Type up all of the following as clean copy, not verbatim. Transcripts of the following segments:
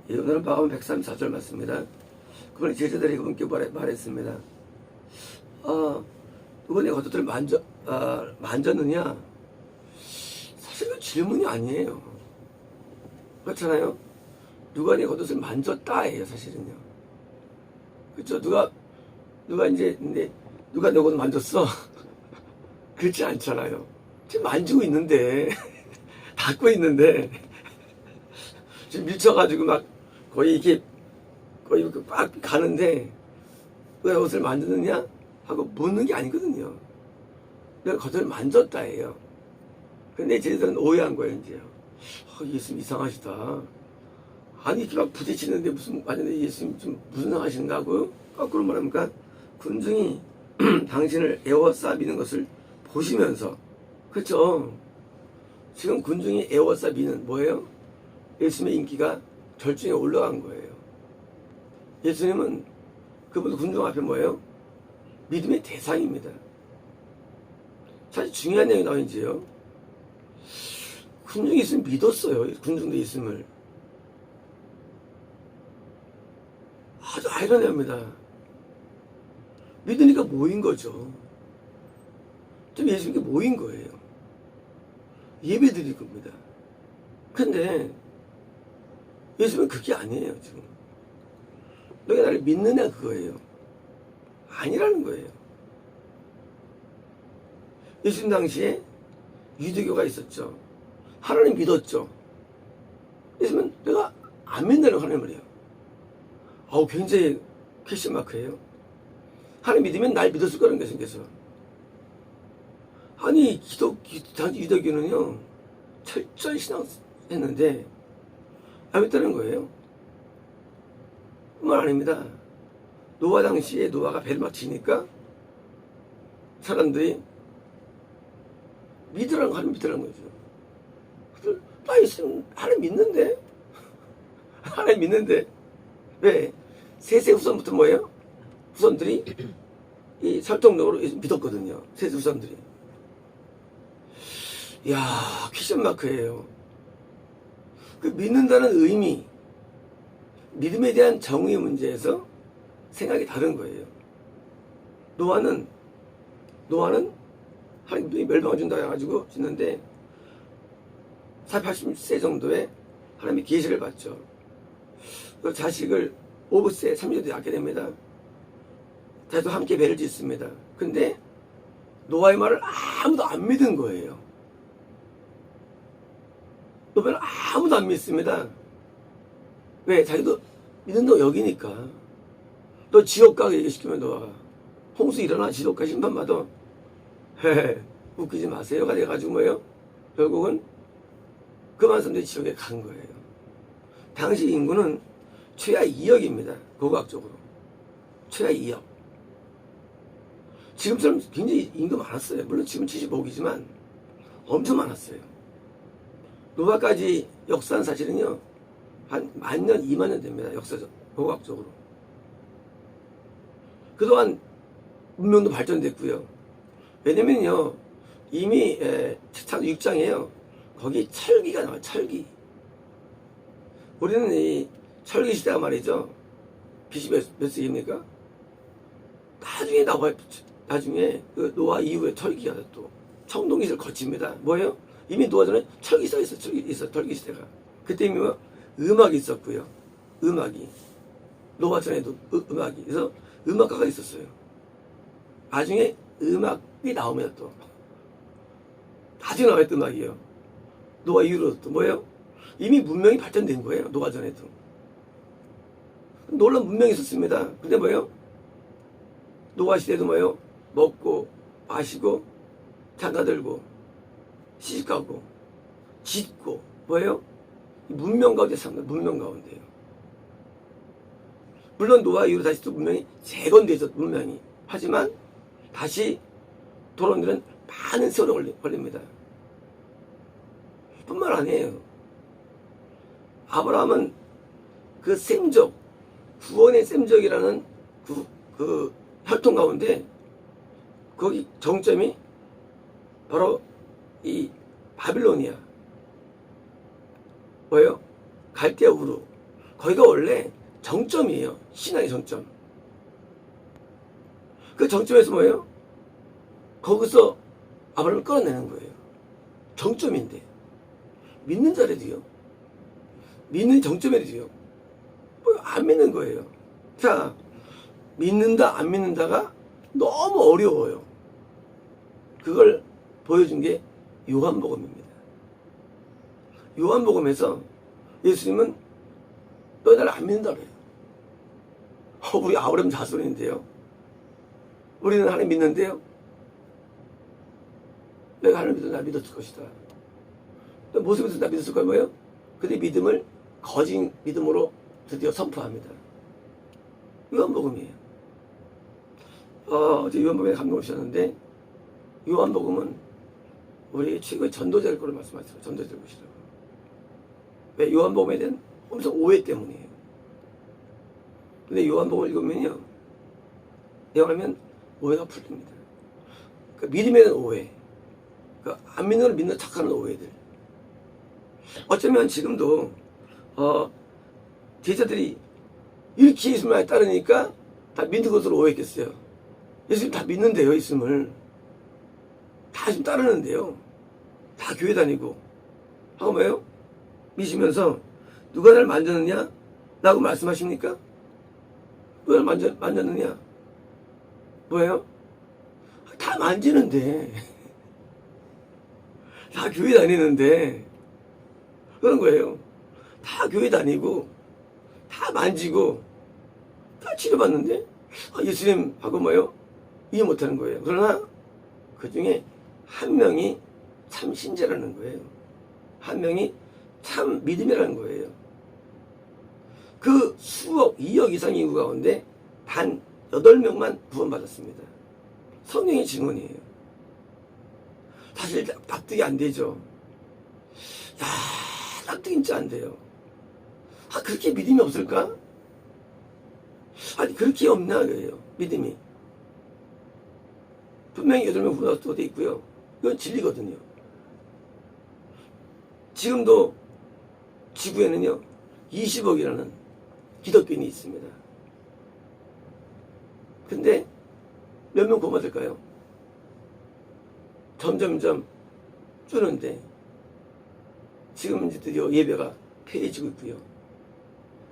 예, 오늘은 마가복음 134절 맞습니다. 그분이 제자들이 그분께 말했습니다. 누가 내 겉옷을 만졌느냐? 사실 그 질문이 아니에요. 그렇잖아요? 누가 내 겉옷을 만졌다예요, 사실은요. 그렇죠? 누가 내 겉옷 만졌어? 그렇지 않잖아요. 지금 만지고 있는데, 닦고 있는데, 지금 밀쳐가지고 막 거의 빡 가는데, 왜 옷을 만졌느냐? 하고 묻는 게 아니거든요. 내가 겉을 만졌다예요. 근데 쟤들은 오해한 거예요, 이제. 예수님 이상하시다. 아니, 이렇게 막 부딪히는데 완전히 예수님 좀 무슨 상하시는가 하고, 거꾸로 말하니까, 군중이 당신을 에워싸 미는 것을 보시면서, 그렇죠? 지금 군중이 에워싸 미는 뭐예요? 예수님의 인기가 절정에 올라간 거예요. 예수님은 그분 군중 앞에 뭐예요? 믿음의 대상입니다. 사실 중요한 내용이 나오는지요. 군중이 있으면 믿었어요. 군중도 있음을. 아주 아이러니합니다. 믿으니까 모인 거죠. 좀 예수님께 모인 거예요. 예배 드릴 겁니다. 근데 예수님은 그게 아니에요, 지금. 너가 나를 믿느냐 그거예요. 아니라는 거예요. 예수님 당시에 유대교가 있었죠. 하나님 믿었죠. 예수님은 내가 안 믿는다는 하나님을요. 굉장히 퀘스천 마크예요. 하나님 믿으면 날 믿었을 거라는 거예요, 예수님께서. 아니, 당시 유대교는요, 철저히 신앙했는데, 안 믿다는 거예요. 그만 아닙니다. 노아 당시에 노아가 배를 막 치니까 사람들이 하나님 믿으라는 거죠. 그래서 나 있으면 하나님 믿는데? 하나님 믿는데? 왜? 세세 후손부터 뭐예요? 후손들이 이 설득력으로 믿었거든요. 세세 후손들이. 이야, 퀴션 마크예요. 그 믿는다는 의미, 믿음에 대한 정의의 문제에서 생각이 다른 거예요. 노아는 하나님이 멸망을 준다 해가지고 짓는데 480세 정도에 하나님이 계시를 받죠. 그 자식을 5세 30대 낳게 됩니다. 자기도 함께 배를 짓습니다. 근데 노아의 말을 아무도 안 믿은 거예요. 노아는 아무도 안 믿습니다. 왜? 자기도 믿는다고 여기니까. 너 지옥 가게 얘기시키면 노아가 홍수 일어나 지옥 가 심판받아. 헤헤, 웃기지 마세요가 돼가지고 뭐예요? 결국은 그만 사람들이 지옥에 간 거예요. 당시 인구는 최하 2억입니다. 고고학적으로. 최하 2억. 지금처럼 굉장히 인구 많았어요. 물론 지금 75억이지만 엄청 많았어요. 노아까지 역사는 사실은요, 한 1000년, 20,000년 됩니다. 역사적, 고고학적으로. 그동안 문명도 발전됐고요. 왜냐면요, 이미 창조 6장에요. 거기 철기가 나와요. 철기. 우리는 이 철기 시대가 말이죠. BC 몇 세기입니까? 나중에 나와요. 나중에 그 노아 이후에 철기가 또 청동기를 거칩니다. 뭐예요? 이미 노아 전에 철기 시대가 있어. 철기 시대가. 그때 이미 뭐 음악이 있었고요. 음악이. 노아 전에도 음악이. 그래서 음악가가 있었어요. 나중에 음악이 나오면 또 나중에 나왔던 음악이에요. 노아 이후로 또 뭐예요? 이미 문명이 발전된 거예요. 노아 전에도. 놀라운 문명이 있었습니다. 근데 뭐예요? 노아 시대도 뭐예요? 먹고 마시고 장가들고 시집가고 짓고 뭐예요? 문명 가운데 삽니다. 문명 가운데요. 물론 노아 이후로 다시 또 문명이 재건되죠. 문명이. 하지만 다시 돌아오는 데는 많은 세월이 걸립니다. 뿐만 아니에요. 아브라함은 그 셈적, 구원의 셈적이라는 그 혈통 가운데 거기 정점이 바로 이 바빌로니아. 뭐예요? 갈대아 우르. 거기가 원래 정점이에요. 신앙의 정점. 그 정점에서 뭐예요? 거기서 아브라함을 끌어내는 거예요. 정점인데. 믿는 자라도요. 믿는 정점에도요. 안 믿는 거예요. 자, 믿는다, 안 믿는다가 너무 어려워요. 그걸 보여준 게 요한복음입니다. 요한복음에서 예수님은 너희 나를 안 믿는다 그래요. 우리 아브라함 자손인데요. 우리는 하나님 믿는데요. 내가 하나님 믿어 나 믿었을 것이다. 모습에서 나 믿었을 거야 뭐예요? 그들의 믿음을 거짓 믿음으로 드디어 선포합니다. 요한복음이에요. 어제 요한복음에 감동을 주셨는데 요한복음은 우리 최고의 전도자일 거로 말씀하셨어요. 전도자일 것이라고. 왜? 요한복음에 대한 엄청 오해 때문이에요. 근데 요한복음을 읽으면요. 영하면 오해가 풀립니다. 그러니까 믿음에 대한 오해. 그러니까 안 믿는 걸 믿는 척하는 오해들. 어쩌면 지금도 제자들이 이렇게 예수님을 따르니까 다 믿는 것으로 오해했겠어요. 예수님 다 믿는데요. 예수님을 다 지금 따르는데요. 다 교회 다니고 하고 뭐예요? 믿으면서 누가 날 만졌느냐? 라고 말씀하십니까? 누가 날 만졌느냐? 뭐예요? 다 만지는데 다 교회 다니는데 그런 거예요. 다 교회 다니고 다 만지고 다 치료받는데 예수님하고 뭐예요? 이해 못하는 거예요. 그러나 그 중에 한 명이 참 신자라는 거예요. 한 명이 참 믿음이라는 거예요. 그 수억, 2억 이상의 인구 가운데 단 8명만 구원받았습니다. 성령의 증언이에요. 사실 납득이 안 되죠. 야, 납득이 진짜 안 돼요. 그렇게 믿음이 없을까? 아니, 그렇게 없나, 그래요. 믿음이. 분명히 8명 구원받았다고 돼 있고요. 이건 진리거든요. 지금도 지구에는요, 20억이라는 기독교인이 있습니다. 근데 몇 명 구원받을까요? 점점점 줄는데 지금 이제 드디어 예배가 폐해지고 있고요.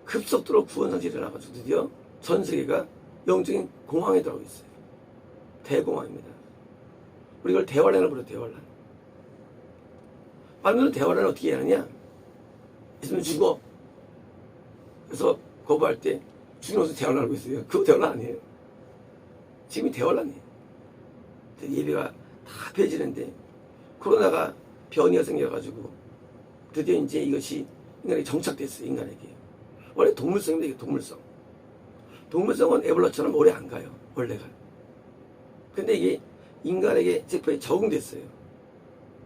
급속도로 구원 상실이 일어나가지고 드디어 전 세계가 영적인 공황에 들어가고 있어요. 대공황입니다. 우리 이걸 대환란을 부르죠. 대환란. 말하면 대환란을 어떻게 해야 하느냐? 있으면 죽어. 그래서 거부할 때 죽이면서 대환란 하고 있어요. 그거 대환란 아니에요. 지금이 대환란이에요. 예배가 다 폐해지는데 코로나가 변이가 생겨가지고 드디어 이제 이것이 인간에게 정착됐어요. 인간에게. 원래 동물성입니다. 이게 동물성. 동물성은 에볼라처럼 오래 안 가요. 원래가. 근데 이게 인간에게 세포에 적응됐어요.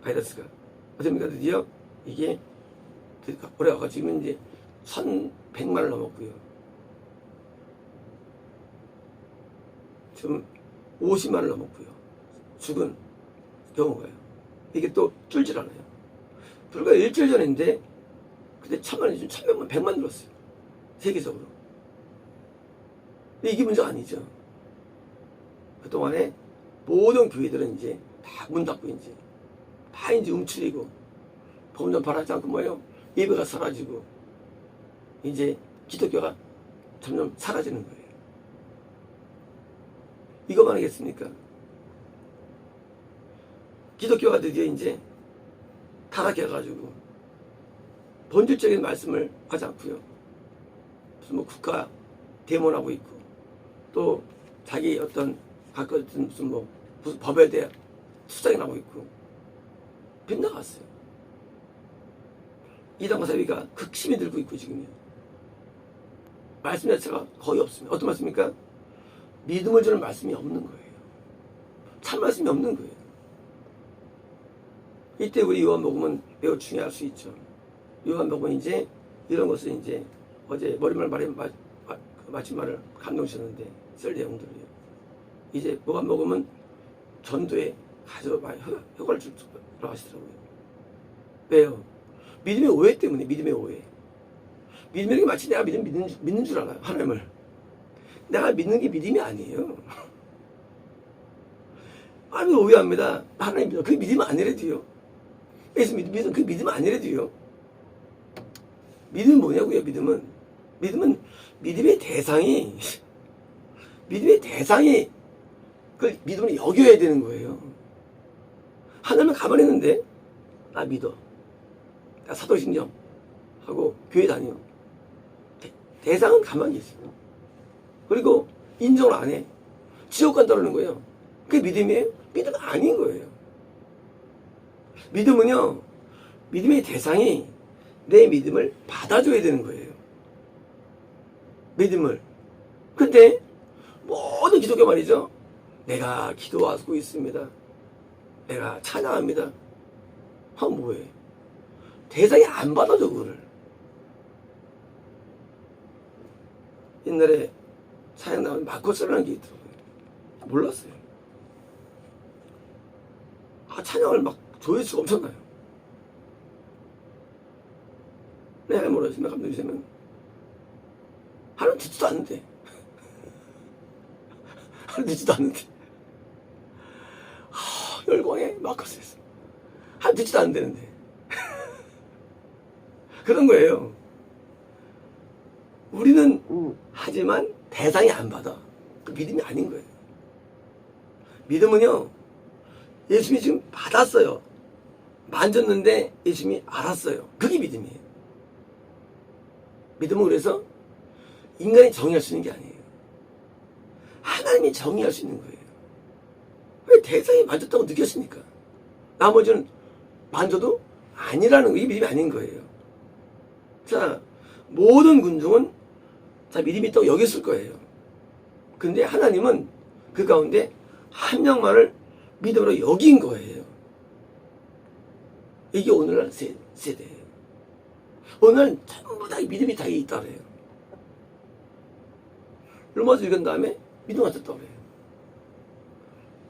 바이러스가. 어떻습니까? 드디어 이게 오래 가가지고 지금 이제 1,100만을 넘었고요. 지금 50만을 넘었고요. 죽은 경우가요. 이게 또 줄질 않아요. 불과 일주일 전인데 그때 1,000만이 지금 1,100만, 100만 늘었어요. 세계적으로. 근데 이게 문제가 아니죠. 그동안에 모든 교회들은 이제 다 문 닫고 다 이제 움츠리고 복음 전파하지 않고 뭐예요? 예배가 사라지고 이제 기독교가 점점 사라지는 거예요. 이거만 하겠습니까? 기독교가 드디어 이제 타락해가지고 본질적인 말씀을 하지 않고요. 무슨 뭐 국가 대모하고 있고 또 자기 어떤 각각 무슨 법에 대해 투쟁이 나고 있고 빗나갔어요. 이단과 사회가 극심히 들고 있고 지금요. 말씀 자체가 거의 없습니다. 어떤 말씀입니까? 믿음을 주는 말씀이 없는 거예요. 참 말씀이 없는 거예요. 이때 우리 요한복음은 매우 중요할 수 있죠. 요한복음은 이제 이런 것을 이제 어제 머리말 마지막을 감동 주셨는데 쓸 내용들이요. 이제 요한복음은 전도에 아주 많이 효과를 주라고 하시더라고요. 왜요? 믿음의 오해 때문에. 믿음의 오해. 믿음이라는 게 마치 내가 믿는 줄 알아요. 하나님을. 내가 믿는 게 믿음이 아니에요. 아니, 오해합니다. 하나님 믿어. 그게 믿음 아니래도요. 예수 믿음, 그게 믿음 아니래도요. 믿음은 뭐냐고요, 믿음은. 믿음은 믿음의 대상이 그 믿음을 여겨야 되는 거예요. 하나님은 가만히 있는데, 나 믿어. 나 사도신경 하고 교회 다녀. 대상은 가만히 있어요. 그리고 인정을 안 해. 지옥 간다는 거예요. 그게 믿음이에요? 믿음 아닌 거예요. 믿음은요, 믿음의 대상이 내 믿음을 받아줘야 되는 거예요. 믿음을. 근데 모든 기독교 말이죠. 내가 기도하고 있습니다. 내가 찬양합니다. 뭐예요? 대상이 안 받아줘, 그거를. 옛날에 사양 나온 마코스라는 게 있더라고요. 몰랐어요. 찬양을 막 조회수가 엄청나요. 내가 모르겠으면 감독이시면 하나님 듣지도 않는데 하나님 듣지도 않는데 열광에 마커스였어. 하나님 듣지도 않는다는데 그런 거예요. 우리는 하지만 대상이 안 받아. 그 믿음이 아닌 거예요. 믿음은요, 예수님이 지금 받았어요. 만졌는데 예수님이 알았어요. 그게 믿음이에요. 믿음은 그래서 인간이 정의할 수 있는 게 아니에요. 하나님이 정의할 수 있는 거예요. 왜 대상이 만졌다고 느꼈으니까. 나머지는 만져도 아니라는 거, 이게 믿음이 아닌 거예요. 자, 모든 군중은 다 믿음이 있다고 여겼을 거예요. 근데 하나님은 그 가운데 한 명만을 믿음으로 여긴 거예요. 이게 오늘날 세대예요. 오늘날 전부 다 믿음이 다 있다 그래요. 로마서 읽은 다음에 믿음 가졌다 그래요.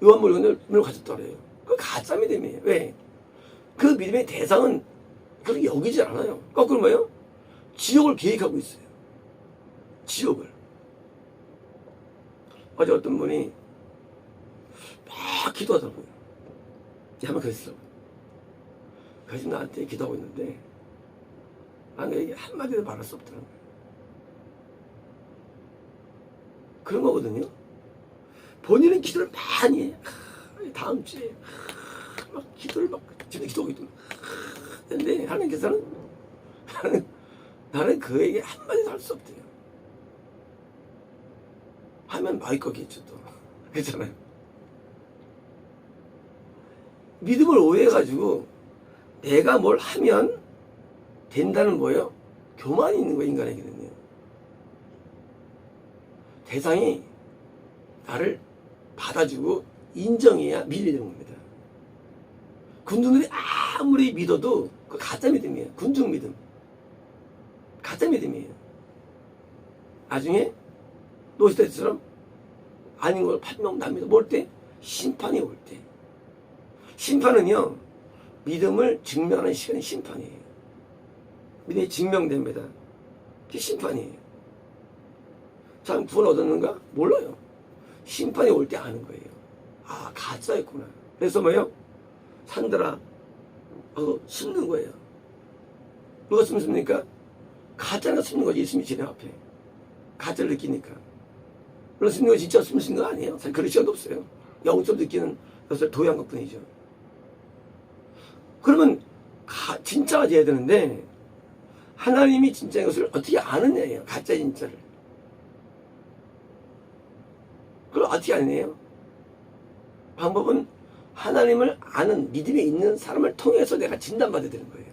요한복음을 믿음 가졌다 그래요. 그건 가짜 믿음이에요. 왜? 그 믿음의 대상은 그렇게 여기지 않아요. 거꾸로 뭐예요? 지옥을 계획하고 있어요. 지옥을. 어제 어떤 분이 막 기도하더라고요. 한번 그랬더라고요. 그래서 나한테 기도하고 있는데 나는 이게 한마디도 말할 수 없더라고요. 그런 거거든요. 본인은 기도를 많이 해. 다음 주에 막 기도를 막 지금 기도하고 있더라고요. 근데 하나님께서는 나는 그에게 한마디도 할 수 없대요. 하면 마이거겠죠 또. 그렇잖아요. 믿음을 오해해가지고 내가 뭘 하면 된다는 거예요. 교만이 있는 거예요, 인간에게는요. 대상이 나를 받아주고 인정해야 믿음이 되는 겁니다. 군중들이 아무리 믿어도 그 가짜 믿음이에요. 군중 믿음. 가짜 믿음이에요. 나중에 노시대처럼 아닌 걸 판명납니다. 뭘 때? 심판이 올 때. 심판은요, 믿음을 증명하는 시간이 심판이에요. 믿음이 증명됩니다. 그게 심판이에요. 참 구원 얻었는가? 몰라요. 심판이 올 때 아는 거예요. 아, 가짜였구나. 그래서 뭐예요? 산들아, 숨는 거예요. 누가 숨습니까? 가짜가 숨는 거지, 예수님이 지내 앞에. 가짜를 느끼니까. 물론 숨는 거 진짜 숨는 거 아니에요. 사실 그럴 시간도 없어요. 영적 느끼는 것을 도의한 것 뿐이죠. 그러면 진짜가 돼야 되는데 하나님이 진짜인 것을 어떻게 아느냐예요. 가짜 진짜를. 그걸 어떻게 아느냐예요. 방법은 하나님을 아는 믿음에 있는 사람을 통해서 내가 진단받아야 되는 거예요.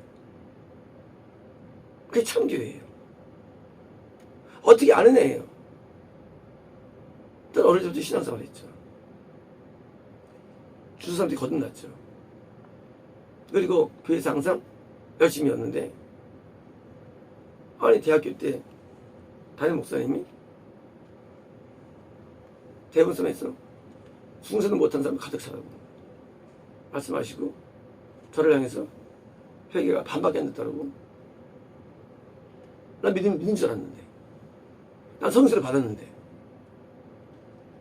그게 참교회예요. 어떻게 아느냐예요. 또 어릴 때부터 신앙생활 했죠. 주수 사람들이 거듭났죠. 그리고 교회에서 항상 열심히 였는데 아니 대학교 때 담임 목사님이 대본성에서 중세도 못한 사람 가득 차라고 말씀하시고 저를 향해서 회개가 반밖에 안 됐다고 난 믿는 줄 알았는데. 난 성수를 받았는데.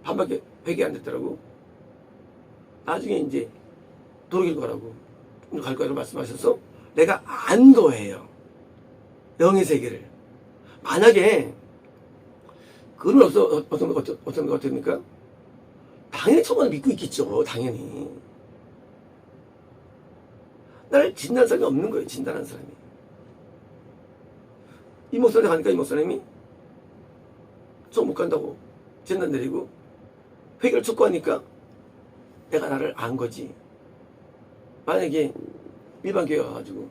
반밖에 회개 안 됐더라고. 나중에 이제 도로길 가라고 갈 거라고 말씀하셔서 내가 안도해요. 영의 세계를. 만약에 그건 어떤 것 같습니까? 당연히 처음에 믿고 있겠죠. 당연히. 나를 진단한 사람이 없는 거예요. 진단한 사람이. 이 목사님 가니까 이 목사님이 저 못 간다고 진단 내리고 회개를 촉구하니까 내가 나를 안 거지. 만약에 일반 교회 가가지고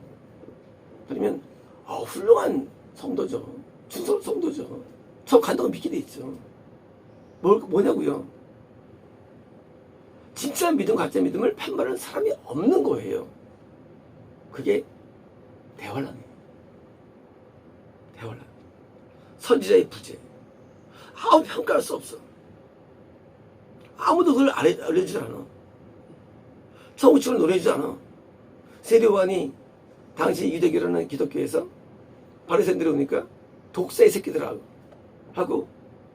그러면 훌륭한 성도죠. 준서 성도죠. 저 간다고 믿게 돼 있죠. 뭐냐고요? 진짜 믿음, 가짜 믿음을 판단하는 사람이 없는 거예요. 그게 대환란이에요. 대환란. 선지자의 부재. 아무 평가할 수 없어. 아무도 그걸 알려주지 않아. 성우측을 노래해주지 않아. 세례요한이 당시 유대교라는 기독교에서 바리새인들이 오니까 독사의 새끼들하고 하고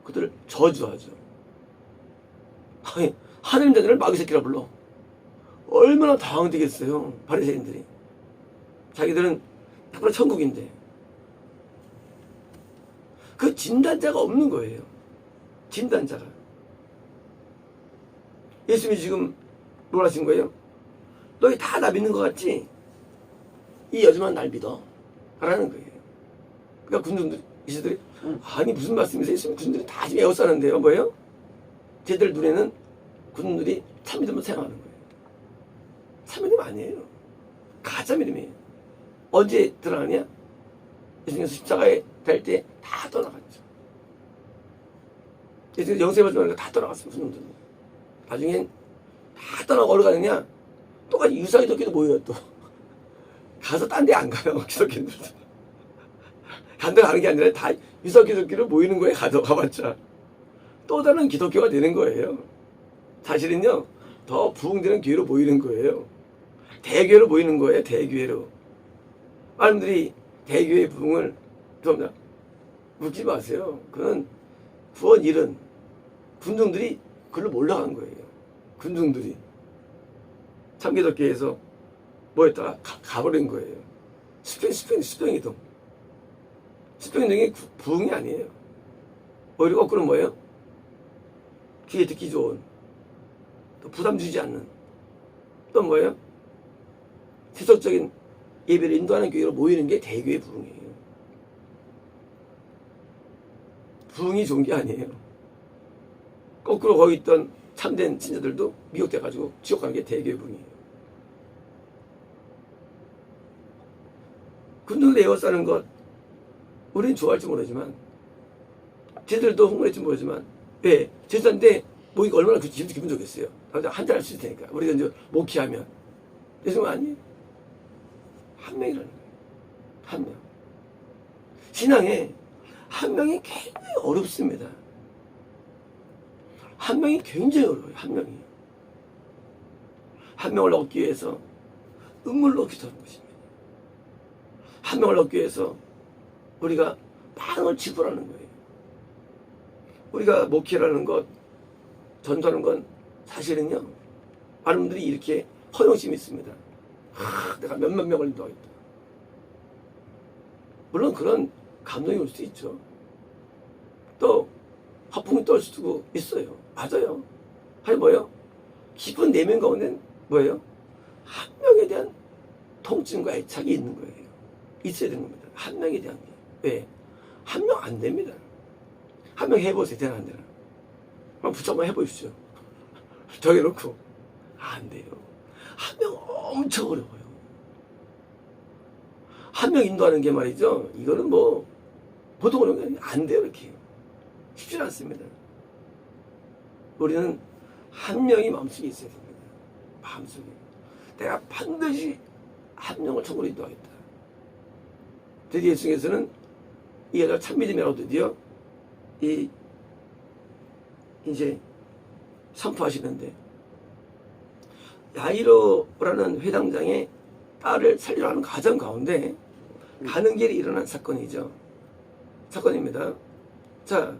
그들을 저주하죠. 아니, 하나님 자녀를 마귀 새끼라 불러. 얼마나 당황되겠어요. 바리새인들이. 자기들은 바로 천국인데. 그 진단자가 없는 거예요. 진단자가. 예수님이 지금 뭘 하신 거예요? 너희 다 나 믿는 것 같지? 이 여자만 날 믿어. 라는 거예요. 그러니까 군중들, 이들이 아니 무슨 말씀이세요? 예수님 군중들이 다 지금 에워싸는데요. 뭐예요? 쟤들 눈에는 군중들이 참믿음을 생각하는 거예요. 참믿음 아니에요. 가짜 믿음이에요. 언제 드러나냐? 예수님께서 십자가에 달 때 다 떠나갔죠. 예수님께서 영생을 받으니까 다 떠나갔어요. 군중들은. 나중엔 다 떠나고 어디로 가느냐? 똑같이 유사 기독교도 모여요. 또 가서 딴 데 안 가요. 기독교인들도 간데 가는 게 아니라 다 유사 기독교로 모이는 거예요. 가봤자 또 다른 기독교가 되는 거예요. 사실은요 더 부흥되는 교회로 모이는 거예요. 대교회로 모이는 거예요. 대교회로. 많은 분들이 대교회 부흥을 좀 묻지 마세요. 그건 구원 잃은 군중들이 그걸로 몰려간 거예요. 군중들이 참기독교에서 뭐였다가 가버린 거예요. 수평이동. 수평이동이 부흥이 아니에요. 오히려 거꾸로 뭐예요? 귀에 듣기 좋은, 또 부담 주지 않는, 또 뭐예요? 세속적인 예배를 인도하는 교회로 모이는 게 대교의 부흥이에요. 부흥이 좋은 게 아니에요. 거꾸로 거기 있던 참된 신자들도 미혹돼가지고 지옥 가는 게 대교의 부흥이에요. 군중들 에워싸는 것 우리는 좋아할지 모르지만 쟤들도 흥분할지 모르지만 왜? 제자인데 모이가 얼마나 기분 좋겠어요. 한잔 할 수 있을 테니까. 우리가 이제 목회하면 예수님 아니에요. 한 명이라는 거예요. 한 명. 신앙에 한 명이 굉장히 어렵습니다. 한 명이 굉장히 어려워요. 한 명이. 한 명을 얻기 위해서 은물로 기도하는 것입니다. 한 명을 얻기 위해서 우리가 많은 걸 지불하는 거예요. 우리가 목회라는 것, 전도하는 건 사실은요, 많은 분들이 이렇게 허영심이 있습니다. 내가 몇만 명을 인도하겠다. 물론 그런 감동이 올 수 있죠. 또 허풍이 떨 수도 있어요. 맞아요. 아니 뭐예요? 깊은 내면 가운데는 뭐예요? 한 명에 대한 통증과 애착이 있는 거예요. 있어야 되는 겁니다. 한 명에 대한 게. 왜? 한 명 안 됩니다. 한 명 해보세요. 되나 안 되나? 한번 붙여 한번 해보십시오. 정해놓고. 안 돼요. 한 명 엄청 어려워요. 한 명 인도하는 게 말이죠. 이거는 뭐 보통 어려운 게 안 돼요. 이렇게. 쉽지 않습니다. 우리는 한 명이 마음속에 있어야 됩니다. 마음속에. 내가 반드시 한 명을 천국으로 인도하겠다. 드디어 예수님께서는 이 여자가 참믿음이라고 드디어 이제 선포하시는데, 야이로라는 회당장의 딸을 살리려 하는 과정 가운데 가는 길에 일어난 사건이죠. 사건입니다. 자,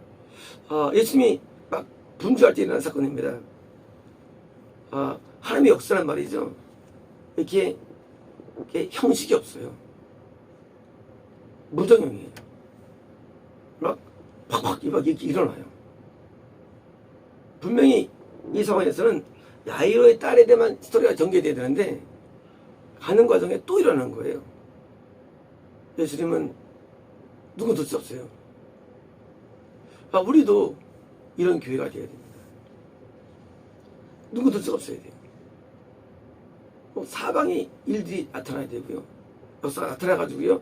예수님이 막 분주할 때 일어난 사건입니다. 하나님의 역사란 말이죠. 이렇게 형식이 없어요. 무정형이에요. 막 팍팍 이렇게 일어나요. 분명히 이 상황에서는 야이로의 딸에 대한 스토리가 전개돼야 되는데 가는 과정에 또 일어나는 거예요. 예수님은 누구도 수 없어요. 우리도 이런 교회가 되어야 됩니다. 누구도 수 없어야 돼요. 사방에 일들이 나타나야 되고요. 역사가 나타나가지고요.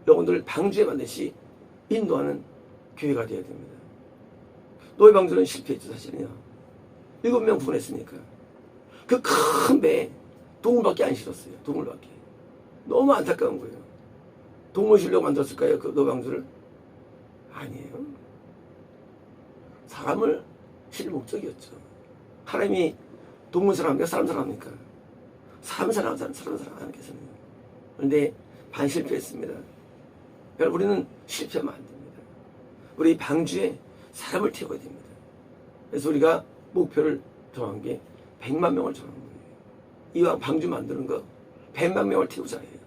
영혼들을 방주에 반드시 인도하는 교회가 되어야 됩니다. 노예 방주는 실패했죠, 사실은요. 7명 구원했으니까. 그 큰 배에 동물밖에 안 실었어요. 동물밖에. 너무 안타까운 거예요. 동물 실려고 만들었을까요? 그 노예 방주를? 아니에요. 사람을 실 목적이었죠. 하나님이 동물 사람입니까? 사람 사람입니까? 사람 하나님께서는. 그런데 반실패했습니다. 여러분, 우리는 실패하면 안 됩니다. 우리 방주에 사람을 태워야 됩니다. 그래서 우리가 목표를 정한 게 100만 명을 정한 거예요. 이왕 방주 만드는 거 100만 명을 태우자 해요.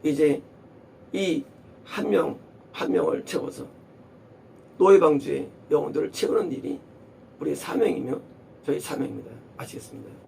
이제 이 한 명을 채워서 노예 방주의 영혼들을 채우는 일이 우리의 사명이며 저희 사명입니다. 아시겠습니다.